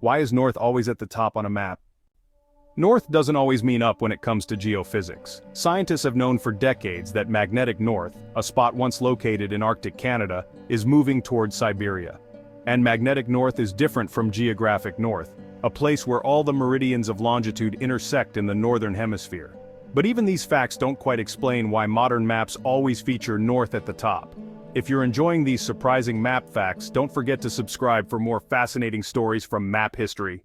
Why is north always at the top on a map? North doesn't always mean up when it comes to geophysics. Scientists have known for decades that magnetic north, a spot once located in Arctic Canada, is moving towards Siberia. And magnetic north is different from geographic north, a place where all the meridians of longitude intersect in the northern hemisphere. But even these facts don't quite explain why modern maps always feature north at the top. If you're enjoying these surprising map facts, don't forget to subscribe for more fascinating stories from map history.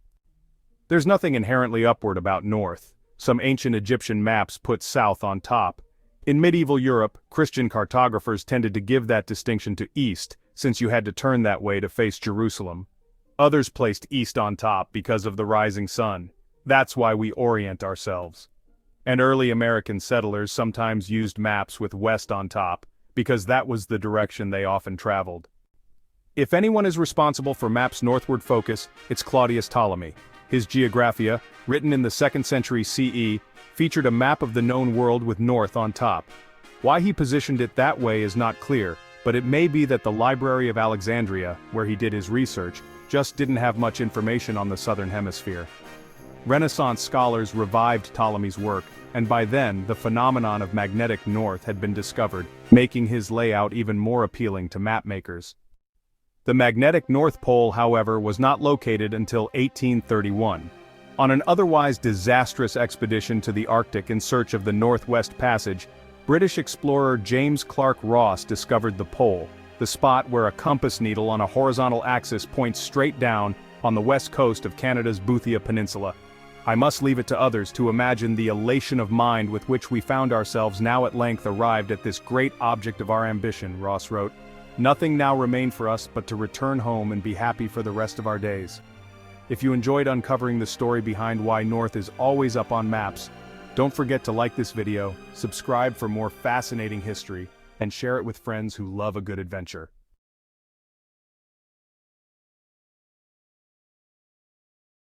There's nothing inherently upward about north. Some ancient Egyptian maps put south on top. In medieval Europe, Christian cartographers tended to give that distinction to east, since you had to turn that way to face Jerusalem. Others placed east on top because of the rising sun. That's why we orient ourselves. And early American settlers sometimes used maps with west on top, because that was the direction they often traveled. If anyone is responsible for maps' northward focus, it's Claudius Ptolemy. His Geographia, written in the 2nd century CE, featured a map of the known world with north on top. Why he positioned it that way is not clear, but it may be that the Library of Alexandria, where he did his research, just didn't have much information on the southern hemisphere. Renaissance scholars revived Ptolemy's work, and by then the phenomenon of magnetic north had been discovered, making his layout even more appealing to mapmakers. The magnetic North Pole, however, was not located until 1831. On an otherwise disastrous expedition to the Arctic in search of the Northwest Passage, British explorer James Clark Ross discovered the pole, the spot where a compass needle on a horizontal axis points straight down on the west coast of Canada's Boothia Peninsula. I must leave it to others to imagine the elation of mind with which we found ourselves now at length arrived at this great object of our ambition, Ross wrote. Nothing now remained for us but to return home and be happy for the rest of our days. If you enjoyed uncovering the story behind why North is always up on maps, don't forget to like this video, subscribe for more fascinating history, and share it with friends who love a good adventure.